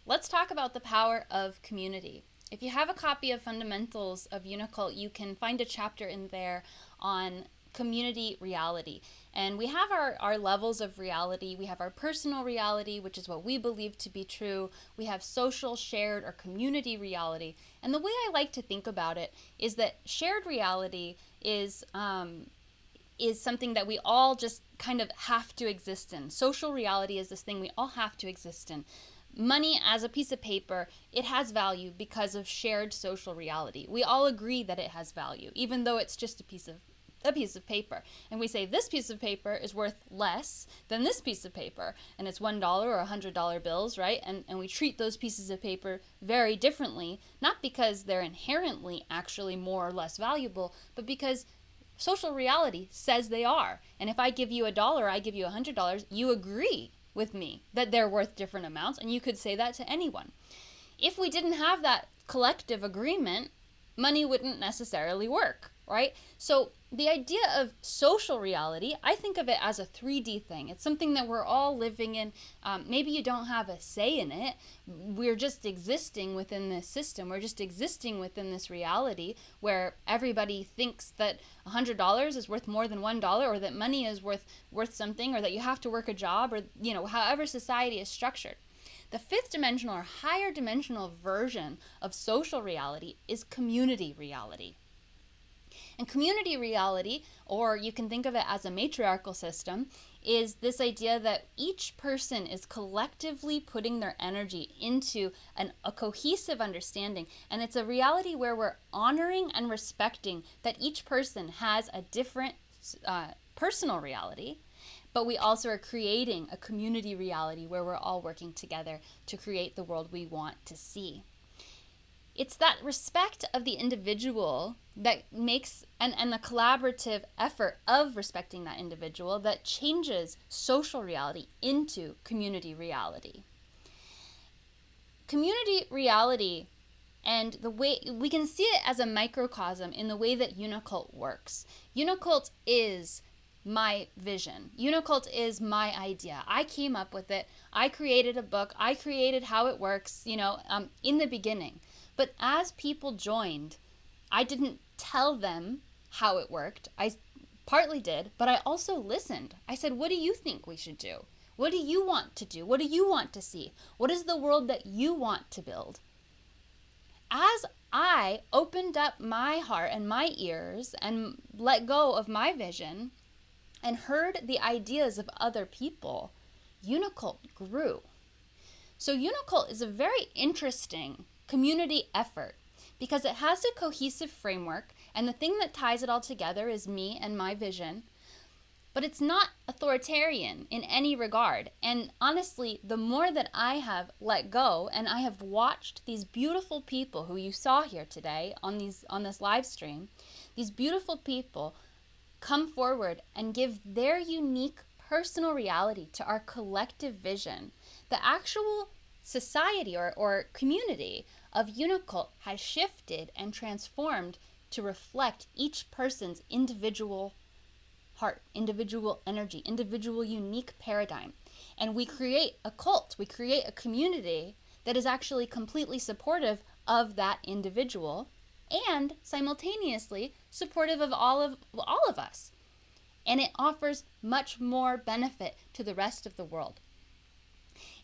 let's talk about the power of community. If you have a copy of Fundamentals of UNICULT, you can find a chapter in there on community reality. And we have our levels of reality. We have our personal reality, which is what we believe to be true. We have social, shared, or community reality. And the way I like to think about it is that shared reality is something that we all just kind of have to exist in. Social reality is this thing we all have to exist in. Money as a piece of paper, it has value because of shared social reality. We all agree that it has value, even though it's just a piece of paper. And we say this piece of paper is worth less than this piece of paper, and it's $1 or $100 bills, right? And we treat those pieces of paper very differently, not because they're inherently actually more or less valuable, but because social reality says they are. And if I give you $1, I give you $100, you agree with me that they're worth different amounts, and you could say that to anyone. If we didn't have that collective agreement, money wouldn't necessarily work, right? So the idea of social reality, I think of it as a 3D thing. It's something that we're all living in. Maybe you don't have a say in it. We're just existing within this system. We're just existing within this reality where everybody thinks that $100 is worth more than $1, or that money is worth something, or that you have to work a job, or however society is structured. The fifth dimensional or higher dimensional version of social reality is community reality. And community reality, or you can think of it as a matriarchal system, is this idea that each person is collectively putting their energy into a cohesive understanding. And it's a reality where we're honoring and respecting that each person has a different personal reality, but we also are creating a community reality where we're all working together to create the world we want to see. It's that respect of the individual that makes, and the collaborative effort of respecting that individual that changes social reality into community reality. Community reality, and the way we can see it as a microcosm in the way that UNICULT works. UNICULT is my vision. UNICULT is my idea. I came up with it. I created a book. I created how it works, in the beginning. But as people joined, I didn't tell them how it worked. I partly did, but I also listened. I said, what do you think we should do? What do you want to do? What do you want to see? What is the world that you want to build? As I opened up my heart and my ears and let go of my vision and heard the ideas of other people, UNICULT grew. So UNICULT is a very interesting community effort because it has a cohesive framework, and the thing that ties it all together is me and my vision. But it's not authoritarian in any regard. And honestly, the more that I have let go and I have watched these beautiful people who you saw here today on this live stream, these beautiful people come forward and give their unique personal reality to our collective vision, the actual society or community of UNICULT has shifted and transformed to reflect each person's individual heart, individual energy, individual unique paradigm. And we create a cult, we create a community that is actually completely supportive of that individual and simultaneously supportive of all of us. And it offers much more benefit to the rest of the world.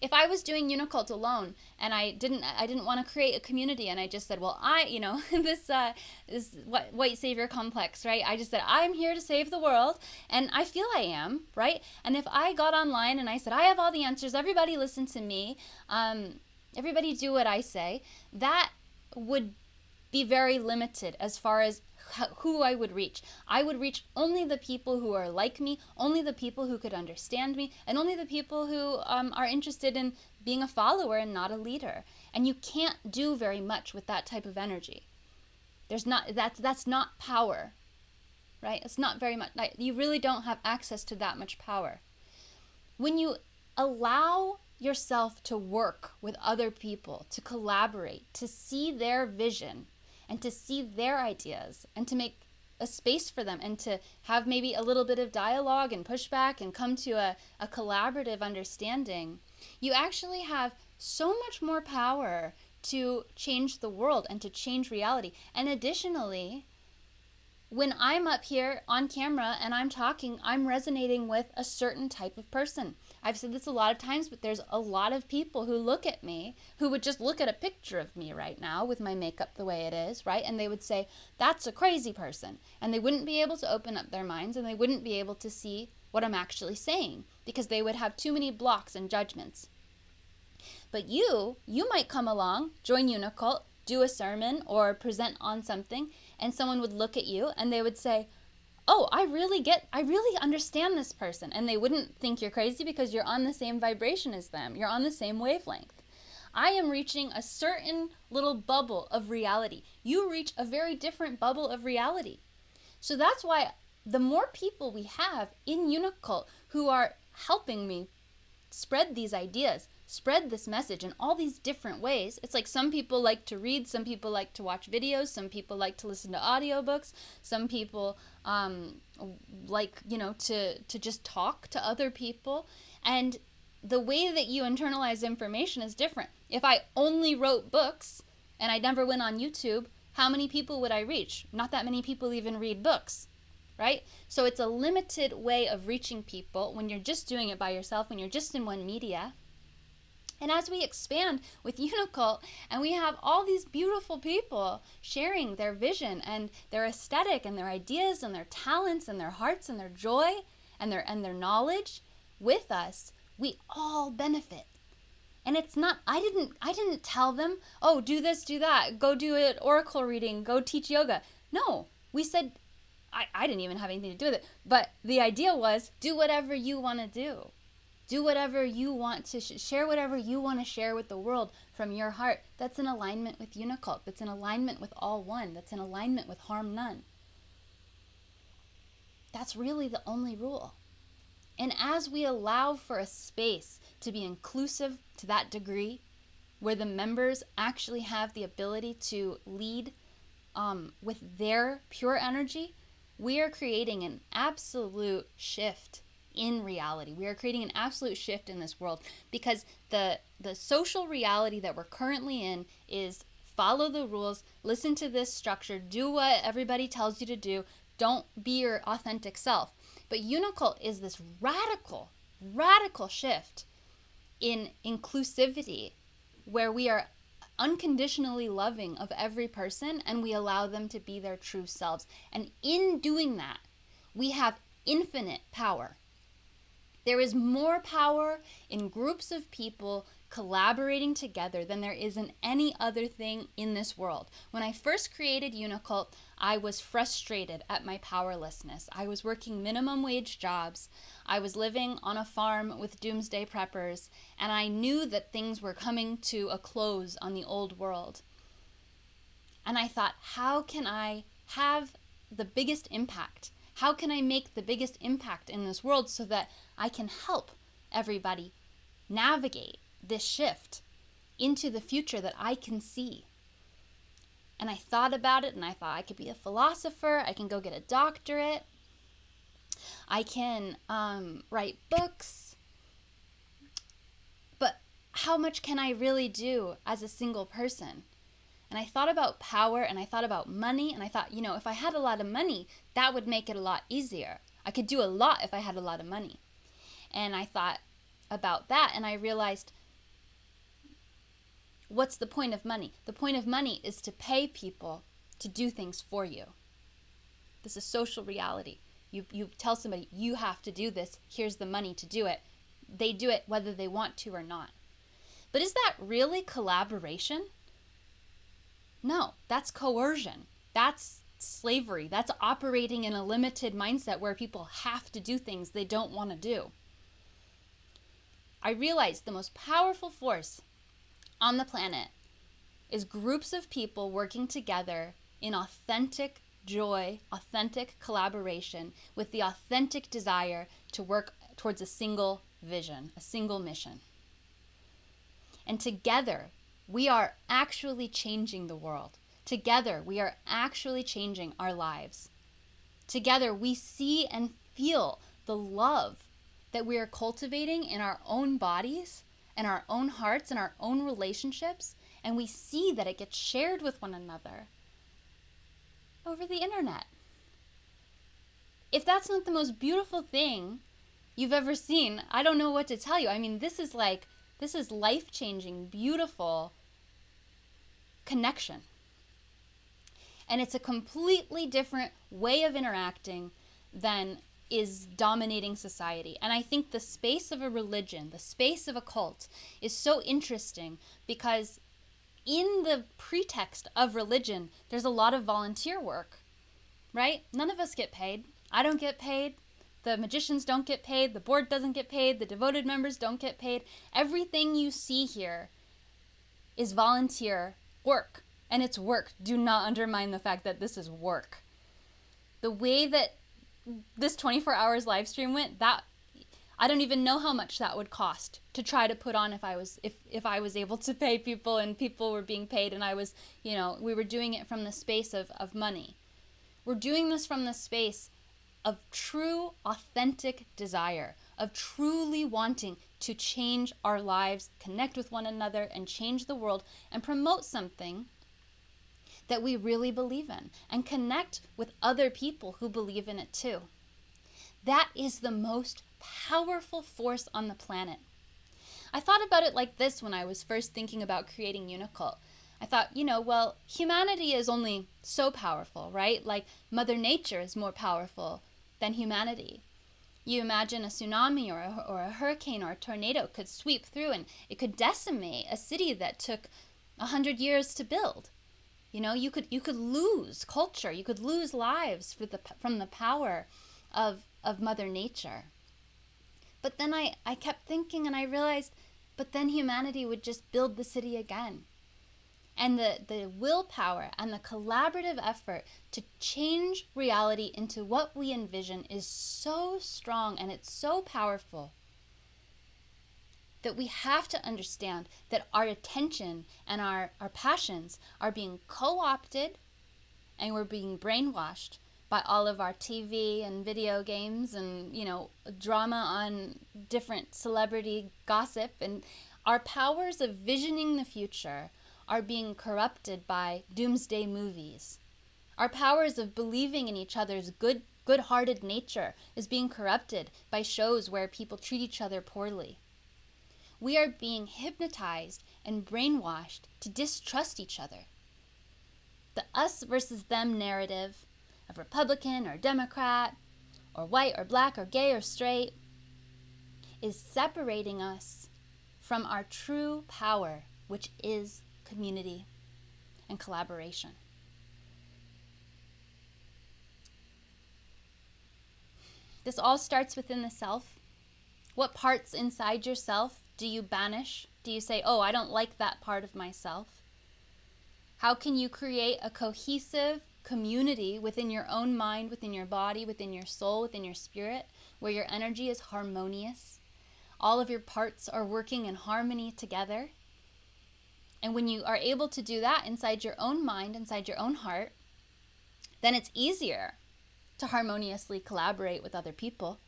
If I was doing UNICULT alone and I didn't want to create a community, and I just said, well, this white savior complex, right? I just said, I'm here to save the world, and I feel I am, right? And if I got online and I said, I have all the answers, everybody listen to me, everybody do what I say, that would be very limited as far as who I would reach. I would reach only the people who are like me, only the people who could understand me, and only the people who are interested in being a follower and not a leader. And you can't do very much with that type of energy. That's not power, right? It's not very much. You really don't have access to that much power. When you allow yourself to work with other people, to collaborate, to see their vision, and to see their ideas, and to make a space for them, and to have maybe a little bit of dialogue and pushback and come to a collaborative understanding, you actually have so much more power to change the world and to change reality. And additionally, when I'm up here on camera and I'm talking, I'm resonating with a certain type of person. I've said this a lot of times, but there's a lot of people who look at me, who would just look at a picture of me right now with my makeup the way it is, right? And they would say, that's a crazy person. And they wouldn't be able to open up their minds, and they wouldn't be able to see what I'm actually saying, because they would have too many blocks and judgments. But you might come along, join Unicult, do a sermon or present on something, and someone would look at you and they would say, oh, I really understand this person. And they wouldn't think you're crazy because you're on the same vibration as them. You're on the same wavelength. I am reaching a certain little bubble of reality. You reach a very different bubble of reality. So that's why the more people we have in Unicult who are helping me spread these ideas, spread this message in all these different ways. It's like some people like to read, some people like to watch videos, some people like to listen to audiobooks, some people like, to just talk to other people. And the way that you internalize information is different. If I only wrote books and I never went on YouTube, how many people would I reach? Not that many people even read books, right? So it's a limited way of reaching people when you're just doing it by yourself, when you're just in one media. And as we expand with Unicult and we have all these beautiful people sharing their vision and their aesthetic and their ideas and their talents and their hearts and their joy and their knowledge with us, we all benefit. And it's not, I didn't tell them, oh, do this, do that, go do an oracle reading, go teach yoga. No, we said, I didn't even have anything to do with it. But the idea was, do whatever you want to do. Do whatever you want to share, whatever you want to share with the world from your heart. That's in alignment with Unicult. That's in alignment with all one. That's in alignment with harm none. That's really the only rule. And as we allow for a space to be inclusive to that degree, where the members actually have the ability to lead with their pure energy, we are creating an absolute shift in reality. We are creating an absolute shift in this world, because the social reality that we're currently in is follow the rules, listen to this structure, do what everybody tells you to do, don't be your authentic self. But Unicult is this radical shift in inclusivity, where we are unconditionally loving of every person and we allow them to be their true selves. And in doing that, we have infinite power. There is more power in groups of people collaborating together than there is in any other thing in this world. When I first created Unicult, I was frustrated at my powerlessness. I was working minimum wage jobs. I was living on a farm with doomsday preppers, and I knew that things were coming to a close on the old world. And I thought, how can I have the biggest impact? How can I make the biggest impact in this world so that I can help everybody navigate this shift into the future that I can see? And I thought about it, and I thought I could be a philosopher, I can go get a doctorate, I can write books, but how much can I really do as a single person? And I thought about power, and I thought about money, and I thought, if I had a lot of money, that would make it a lot easier. I could do a lot if I had a lot of money. And I thought about that, and I realized, what's the point of money? The point of money is to pay people to do things for you. This is social reality. You tell somebody, you have to do this, here's the money to do it. They do it whether they want to or not. But is that really collaboration? No, that's coercion. That's slavery. That's operating in a limited mindset where people have to do things they don't want to do. I realized the most powerful force on the planet is groups of people working together in authentic joy, authentic collaboration, with the authentic desire to work towards a single vision, a single mission. And together, we are actually changing the world. Together, we are actually changing our lives. Together, we see and feel the love that we are cultivating in our own bodies in our own hearts and our own relationships, and we see that it gets shared with one another over the internet. If that's not the most beautiful thing you've ever seen, I don't know what to tell you. I mean, this is life-changing, beautiful connection. And it's a completely different way of interacting than is dominating society. And I think the space of a religion, the space of a cult, is so interesting because in the pretext of religion, there's a lot of volunteer work, right? None of us get paid. I don't get paid. The magicians don't get paid. The board doesn't get paid. The devoted members don't get paid. Everything you see here is volunteer work. And it's work. Do not undermine the fact that this is work. The way that this 24 hours live stream went, that I don't even know how much that would cost to try to put on if I was able to pay people and people were being paid and I was, we were doing it from the space of money. We're doing this from the space of true, authentic desire, of truly wanting to change our lives, connect with one another, and change the world, and promote something that we really believe in, and connect with other people who believe in it too. That is the most powerful force on the planet. I thought about it like this when I was first thinking about creating UNICULT. I thought, humanity is only so powerful, right? Like Mother Nature is more powerful than humanity. You imagine a tsunami or a hurricane or a tornado could sweep through and it could decimate a city that took 100 years to build. You could lose culture, you could lose lives from the power of Mother Nature. But then I kept thinking and I realized, but then humanity would just build the city again. And the willpower and the collaborative effort to change reality into what we envision is so strong and it's so powerful that we have to understand that our attention and our passions are being co-opted and we're being brainwashed by all of our TV and video games and, drama on different celebrity gossip. And our powers of visioning the future are being corrupted by doomsday movies. Our powers of believing in each other's good-hearted nature is being corrupted by shows where people treat each other poorly. We are being hypnotized and brainwashed to distrust each other. The us versus them narrative of Republican or Democrat or white or black or gay or straight is separating us from our true power, which is community and collaboration. This all starts within the self. What parts inside yourself do you banish? Do you say, I don't like that part of myself? How can you create a cohesive community within your own mind, within your body, within your soul, within your spirit, where your energy is harmonious? All of your parts are working in harmony together. And when you are able to do that inside your own mind, inside your own heart, then it's easier to harmoniously collaborate with other people,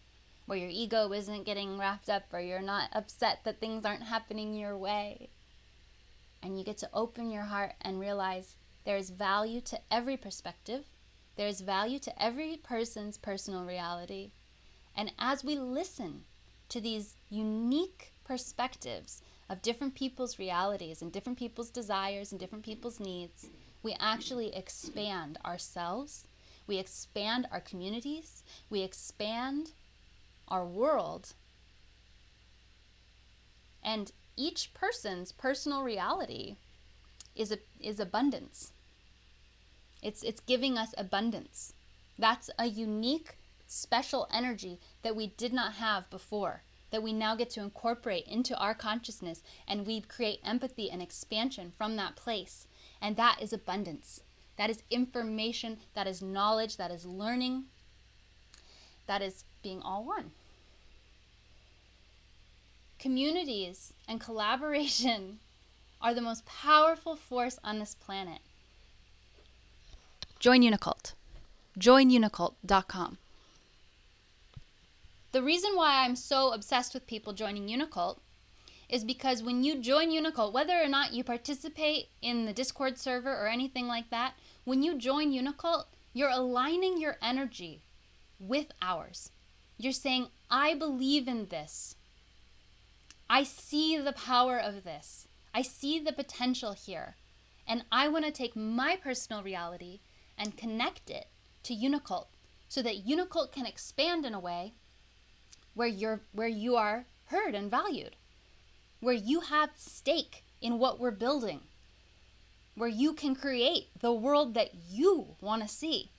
where your ego isn't getting wrapped up or you're not upset that things aren't happening your way. And you get to open your heart and realize there is value to every perspective. There is value to every person's personal reality. And as we listen to these unique perspectives of different people's realities and different people's desires and different people's needs, we actually expand ourselves, we expand our communities, we expand our world, and each person's personal reality is abundance. It's giving us abundance. That's a unique, special energy that we did not have before, that we now get to incorporate into our consciousness, and we create empathy and expansion from that place. And that is abundance. That is information, that is knowledge, that is learning, that is being all one. Communities and collaboration are the most powerful force on this planet. Join UNICULT. Join UNICULT.com. The reason why I'm so obsessed with people joining UNICULT is because when you join Unicult, whether or not you participate in the Discord server or anything like that, when you join Unicult, you're aligning your energy with ours. You're saying, I believe in this. I see the power of this. I see the potential here. And I want to take my personal reality and connect it to Unicult so that Unicult can expand in a way where you are heard and valued, where you have stake in what we're building, where you can create the world that you want to see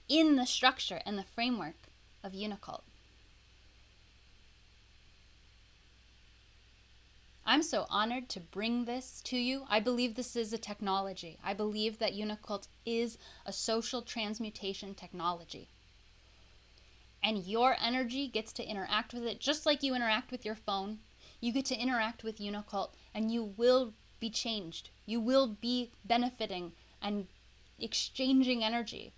in the structure and the framework of Unicult. I'm so honored to bring this to you. I believe this is a technology. I believe that Unicult is a social transmutation technology. And your energy gets to interact with it just like you interact with your phone. You get to interact with Unicult and you will be changed. You will be benefiting and exchanging energy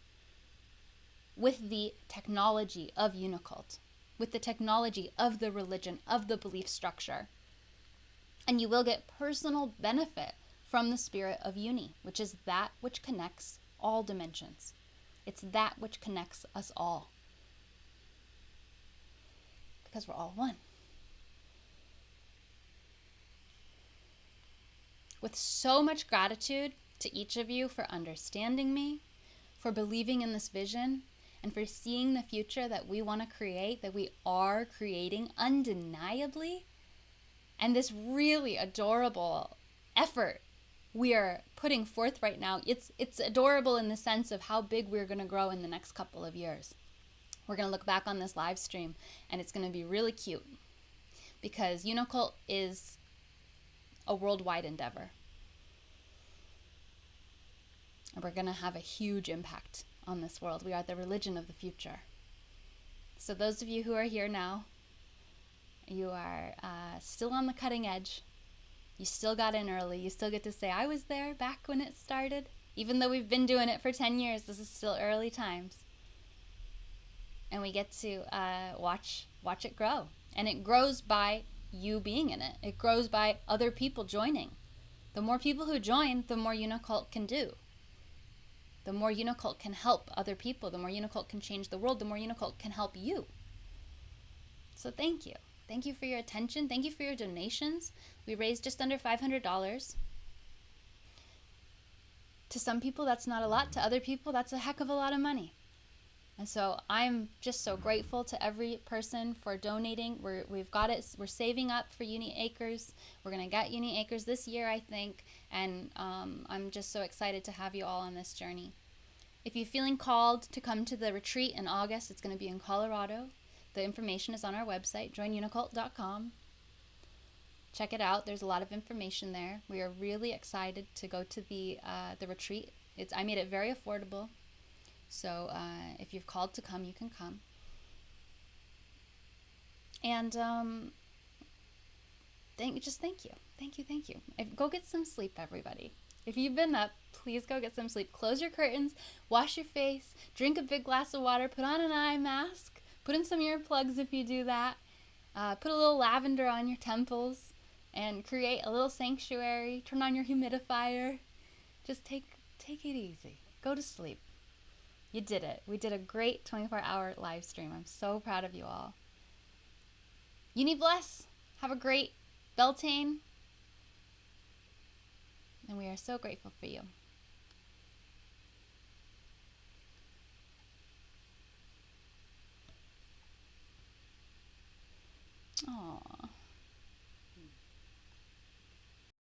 with the technology of Unicult, with the technology of the religion, of the belief structure. And you will get personal benefit from the spirit of Uni, which is that which connects all dimensions. It's that which connects us all. Because we're all one. With so much gratitude to each of you for understanding me, for believing in this vision, and for seeing the future that we want to create, that we are creating undeniably, and this really adorable effort we are putting forth right now. It's adorable in the sense of how big we're going to grow in the next couple of years. We're going to look back on this live stream and it's going to be really cute because Unicult is a worldwide endeavor. And we're going to have a huge impact on this world. We are the religion of the future. So those of you who are here now, you are still on the cutting edge. You still got in early. You still get to say, I was there back when it started. Even though we've been doing it for 10 years, this is still early times. And we get to watch it grow. And it grows by you being in it. It grows by other people joining. The more people who join, the more Unicult can do. The more Unicult can help other people. The more Unicult can change the world. The more Unicult can help you. So thank you. Thank you for your attention. Thank you for your donations. We raised just under $500. To some people, that's not a lot. To other people, that's a heck of a lot of money. And so I'm just so grateful to every person for donating. We've got it. We're saving up for Uniacres. We're going to get Uniacres this year, I think. And I'm just so excited to have you all on this journey. If you're feeling called to come to the retreat in August, it's going to be in Colorado. The information is on our website, joinUnicult.com. Check it out. There's a lot of information there. We are really excited to go to the retreat. I made it very affordable. So if you're called to come, you can come. And thank you. Go get some sleep, everybody. If you've been up, please go get some sleep. Close your curtains, wash your face, drink a big glass of water, put on an eye mask, put in some earplugs if you do that. Put a little lavender on your temples and create a little sanctuary. Turn on your humidifier. Just take it easy. Go to sleep. You did it. We did a great 24-hour live stream. I'm so proud of you all. Uni bless. Have a great Beltane. And we are so grateful for you.